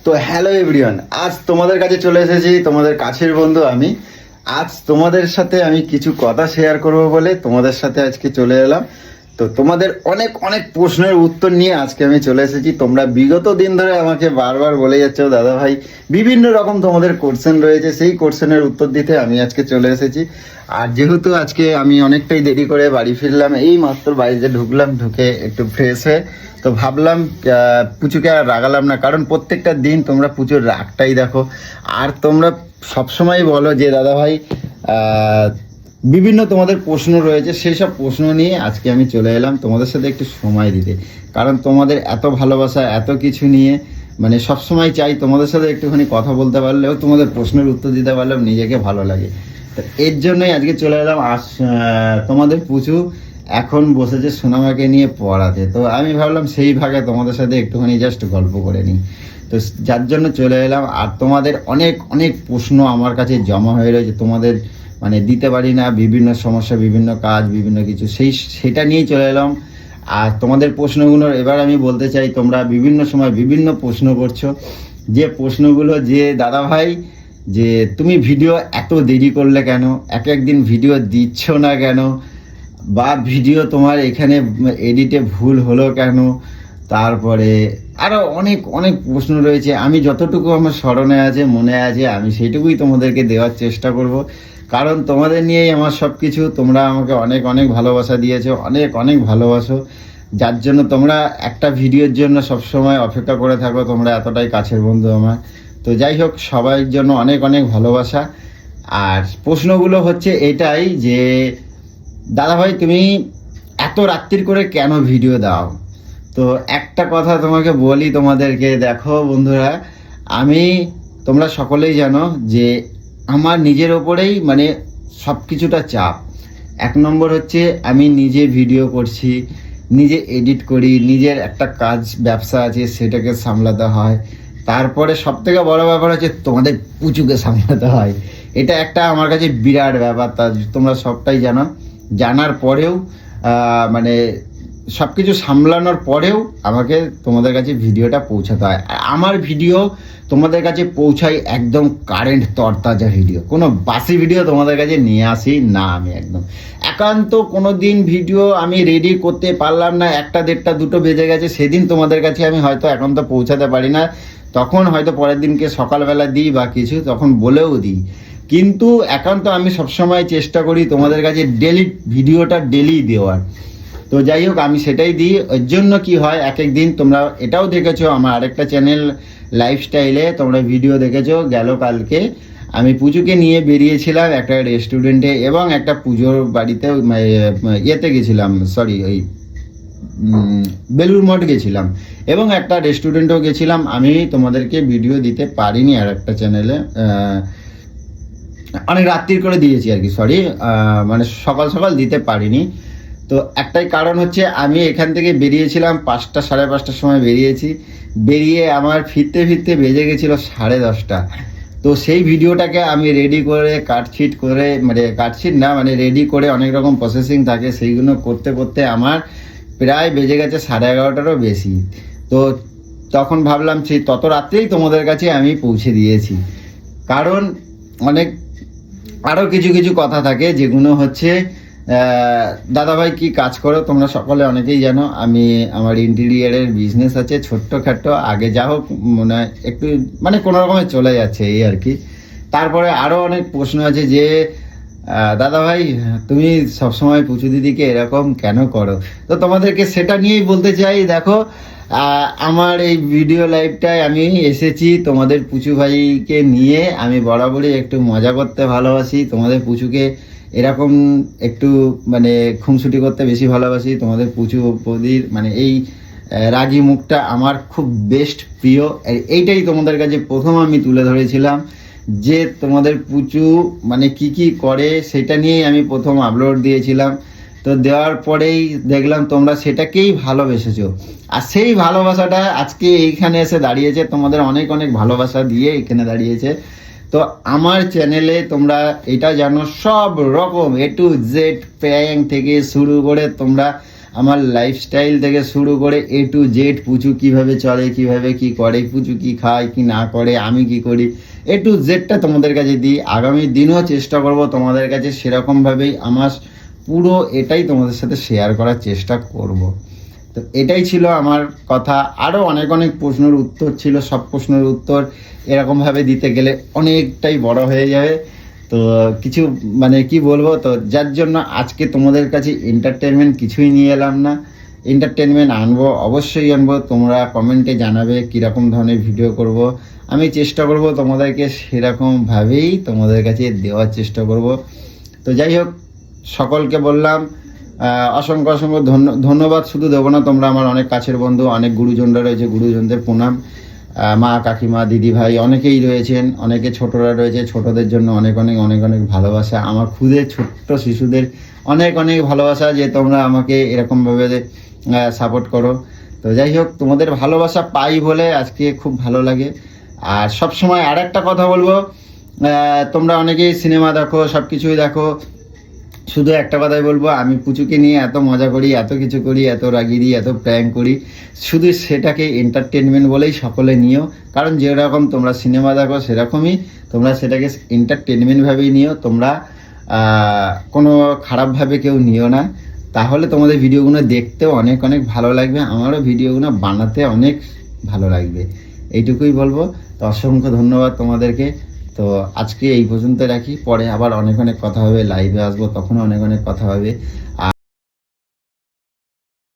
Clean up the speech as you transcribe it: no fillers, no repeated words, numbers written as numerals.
তো hello everyone, আজ তোমাদের কাছে চলে এসেছি, তোমাদের কাছের বন্ধু আমি। আজ তোমাদের সাথে আমি কিছু কথা শেয়ার করব বলে তোমাদের সাথে আজকে চলে এলাম। তো তোমাদের অনেক অনেক প্রশ্নের উত্তর নিয়ে আজকে আমি চলে এসেছি। তোমরা বিগত দিন ধরে আমাকে বারবার বলে যাচ্ছ দাদা ভাই বিভিন্ন রকম তোমাদের কোশ্চেন রয়েছে, সেই কোশ্চেনের উত্তর দিতে আমি আজকে চলে এসেছি। আর যেহেতু আজকে আমি অনেকটাই দেরি করে বাড়ি ফিরলাম, এই মাত্র বাড়িতে ঢুকলাম, ঢুকে একটু ফ্রেশ হয়ে তো ভাবলাম পুচুকে আর রাগালাম না, কারণ প্রত্যেকটা দিন তোমরা পুচুর রাগটাই দেখো। আর তোমরা সবসময় বলো যে দাদা ভাই বিভিন্ন তোমাদের প্রশ্ন রয়েছে, সেই সব প্রশ্ন নিয়ে আজকে আমি চলে এলাম তোমাদের সাথে একটু সময় দিতে। কারণ তোমাদের এত ভালোবাসা, এত কিছু নিয়ে মানে সবসময় চাই তোমাদের সাথে একটুখানি কথা বলতে পারলেও, তোমাদের প্রশ্নের উত্তর দিতে পারলেও নিজেকে ভালো লাগে। তো এর জন্যই আজকে চলে এলাম। তোমাদের পুচু এখন বসেছে সোনামাকে নিয়ে পড়াতে, তো আমি ভাবলাম সেই ভাগে তোমাদের সাথে একটুখানি জাস্ট গল্প করে নিই। তো যার জন্য চলে এলাম। আর তোমাদের অনেক অনেক প্রশ্ন আমার কাছে জমা হয়ে রয়েছে, তোমাদের মানে দিতে পারি না, বিভিন্ন সমস্যা, বিভিন্ন কাজ, বিভিন্ন কিছু, সেটা নিয়েই চলে এলাম। আর তোমাদের প্রশ্নগুলোর এবার আমি বলতে চাই, তোমরা বিভিন্ন সময় বিভিন্ন প্রশ্ন করছো, যে প্রশ্নগুলো যে দাদা ভাই যে তুমি ভিডিও এত দেরি করলে কেন, একদিন ভিডিও দিচ্ছ না কেন, বা ভিডিও তোমার এখানে এডিটে ভুল হলো কেন, তারপরে আরও অনেক অনেক প্রশ্ন রয়েছে। আমি যতটুকু আমার স্মরণে আছে, মনে আছে, আমি সেইটুকুই তোমাদেরকে দেওয়ার চেষ্টা করব। কারণ তোমাদের নিয়েই আমার সব কিছু। তোমরা আমাকে অনেক অনেক ভালোবাসা দিয়েছো, অনেক অনেক ভালোবাসো, যার জন্য তোমরা একটা ভিডিওর জন্য সবসময় অপেক্ষা করে থাকো। তোমরা এতটাই কাছের বন্ধু আমার। তো যাই হোক, সবার জন্য অনেক অনেক ভালোবাসা। আর প্রশ্নগুলো হচ্ছে এটাই যে দাদাভাই তুমি এত রাত্রির করে কেন ভিডিও দাও? তো একটা কথা তোমাকে বলি, তোমাদেরকে দেখো বন্ধুরা, তোমরা সকলেই জানো যে আমার নিজের ওপরেই মানে সব কিছুটা চাপ। এক নম্বর হচ্ছে আমি নিজে ভিডিও করছি, নিজে এডিট করি, নিজের একটা কাজ ব্যবসা আছে সেটাকে সামলাতে হয়। তারপরে সবথেকে বড় ব্যাপার হচ্ছে তোমাদের পুচুকে সামলাতে হয়। এটা একটা আমার কাছে বিরাট ব্যাপার, তা তোমরা সবটাই জানো। জানার পরেও মানে সব কিছু সামলানোর পরেও আমাকে তোমাদের কাছে ভিডিওটা পৌঁছাতে হয়। আর আমার ভিডিও তোমাদের কাছে পৌঁছাই একদম কারেন্ট তরতাজা ভিডিও, কোনো বাসি ভিডিও তোমাদের কাছে নিয়ে আসি না। আমি একদম একান্ত কোনো দিন ভিডিও আমি রেডি করতে পারলাম না, 1টা 1:30 2টো বেজে গেছে, সেদিন তোমাদের কাছে আমি হয়তো এখন তো পৌঁছাতে পারি না, তখন হয়তো পরের দিনকে সকালবেলা দিই বা কিছু, তখন বলেও দিই। কিন্তু একান্ত আমি সবসময় চেষ্টা করি তোমাদের কাছে ভিডিওটা ডেলি দেওয়ার। তো যাই হোক, আমি সেটাই দিই। ওর জন্য কি হয়, এক দিন তোমরা এটাও দেখেছো আমার আরেকটা চ্যানেল লাইফস্টাইলে, তোমরা ভিডিও দেখেছো, গেল কালকে আমি পুজোকে নিয়ে বেরিয়েছিলাম একটা রেস্টুরেন্টে এবং একটা পুজোর বাড়িতে ইয়েতে গেছিলাম, সরি ওই বেলুর মঠ গেছিলাম, এবং একটা রেস্টুরেন্টেও গেছিলাম। আমি তোমাদেরকে ভিডিও দিতে পারিনি আর একটা চ্যানেলে, অনেক রাত্রির করে দিয়েছি আর কি, সরি, মানে সকাল সকাল দিতে পারিনি। তো একটাই কারণ হচ্ছে আমি এখান থেকে বেরিয়েছিলাম 5টা 5:30টার সময় বেরিয়েছি, বেরিয়ে আমার ফিরতে ফিরতে বেজে গেছিলো 10:30। তো সেই ভিডিওটাকে আমি রেডি করে কাটছিট করে, মানে কাটছিট না মানে রেডি করে, অনেক রকম প্রসেসিং থাকে, সেইগুলো করতে করতে আমার প্রায় বেজে গেছে 11:30টারও বেশি। তো তখন ভাবলাম সেই তত রাত্রেই তোমাদের কাছে আমি পৌঁছে দিয়েছি। কারণ অনেক আরও কিছু কিছু কথা থাকে, যেগুলো হচ্ছে দাদাভাই কি কাজ করো তোমরা সকলে অনেকেই জানো। আমার ইন্টেরিয়ারের বিজনেস আছে ছোট্টখাটো, আগে যা হোক মনে হয় একটু মানে কোনো রকমে চলে যাচ্ছে এই আর কি। তারপরে আরও অনেক প্রশ্ন আছে যে দাদাভাই তুমি সবসময় পুচু দিদিকে এরকম কেন করো? তো তোমাদেরকে সেটা নিয়েই বলতে চাই। দেখো, আমার এই ভিডিও লাইভটায় আমি এসেছি তোমাদের পুচু ভাইকে নিয়ে। আমি বরাবরই একটু মজা করতে ভালোবাসি, তোমাদের পুচুকে এরকম একটু মানে খুনসুটি করতে বেশি ভালোবাসি। তোমাদের পুচু বৌদির মানে এই রাগী মুখটা আমার খুব বেস্ট প্রিয়। এইটাই তোমাদের কাছে প্রথম আমি তুলে ধরেছিলাম, যে তোমাদের পুচু মানে কি কি করে সেটা নিয়েই আমি প্রথম আপলোড দিয়েছিলাম। তো দেওয়ার পরেই দেখলাম তোমরা সেটাকেই ভালোবেসেছো, আর সেই ভালোবাসাটা আজকে এইখানে এসে দাঁড়িয়েছে, তোমাদের অনেক অনেক ভালোবাসা দিয়ে এখানে দাঁড়িয়েছে। তো আমার চ্যানেলে তোমরা এটা জানো, সব রকম A to Z প্র্যাঙ্ক থেকে শুরু করে তোমরা আমার লাইফস্টাইল থেকে শুরু করে A to Z, পুচু কিভাবে চলে, কিভাবে কি করে, পুচু কি খায় কি না করে, আমি কি করি, A to Z-টা তোমাদের কাছে দিই। আগামী দিনও চেষ্টা করব তোমাদের কাছে সেরকমভাবেই আমার পুরো এটাই তোমাদের সাথে শেয়ার করার চেষ্টা করব। তো এটাই ছিল আমার কথা। আরও অনেক অনেক প্রশ্নের উত্তর ছিল, সব প্রশ্নের উত্তর এরকমভাবে দিতে গেলে অনেকটাই বড় হয়ে যাবে। তো কিছু মানে কি বলবো, তো যার জন্য আজকে তোমাদের কাছে এন্টারটেনমেন্ট কিছুই নিয়ে এলাম না। এন্টারটেনমেন্ট আনবো, অবশ্যই আনবো। তোমরা কমেন্টে জানাবে কীরকম ধরনের ভিডিও করব। আমি চেষ্টা করব তোমাদেরকে সেরকমভাবেই তোমাদের কাছে দেওয়ার চেষ্টা করব। তো যাই হোক, সকলকে বললাম অসংখ্য অসংখ্য ধন্যবাদ। শুধু দেবো না, তোমরা আমার অনেক কাছের বন্ধু, অনেক গুরুজনরা রয়েছে, গুরুজনদের প্রণাম। মা, কাকিমা, দিদি, ভাই অনেকেই রয়েছেন, অনেকে ছোটরা রয়েছে, ছোটদের জন্য অনেক অনেক অনেক অনেক ভালোবাসা। আমার খুদের ছোট্ট শিশুদের অনেক অনেক ভালোবাসা যে তোমরা আমাকে এরকমভাবে সাপোর্ট করো। তো যাই হোক, তোমাদের ভালোবাসা পাই বলে আজকে খুব ভালো লাগে। আর সব সময় আর একটা কথা বলবো, তোমরা অনেকেই সিনেমা দেখো, সব কিছুই দেখো, শুধু একটা কথাই বলবো, আমি পুচুকে নিয়ে এত মজা করি, এত কিছু করি, এত রাগি দিই, এত প্র্যাঙ্ক করি, শুধু সেটাকে এন্টারটেনমেন্ট বলেই সকলে নিও। কারণ যেরকম তোমরা সিনেমা দেখো সেরকমই তোমরা সেটাকে এন্টারটেনমেন্টভাবেই নিও। তোমরা কোনো খারাপভাবে কেউ নিও না, তাহলে তোমাদের ভিডিওগুলো দেখতেও অনেক অনেক ভালো লাগবে, আমারও ভিডিওগুলো বানাতে অনেক ভালো লাগবে। এইটুকুই বলবো। তো অসংখ্য ধন্যবাদ তোমাদেরকে। তো আজকে এই পর্যন্ত রাখি, পরে আবার অনেক অনেক কথা হবে, লাইভে আসবো তখনও অনেক অনেক কথা হবে।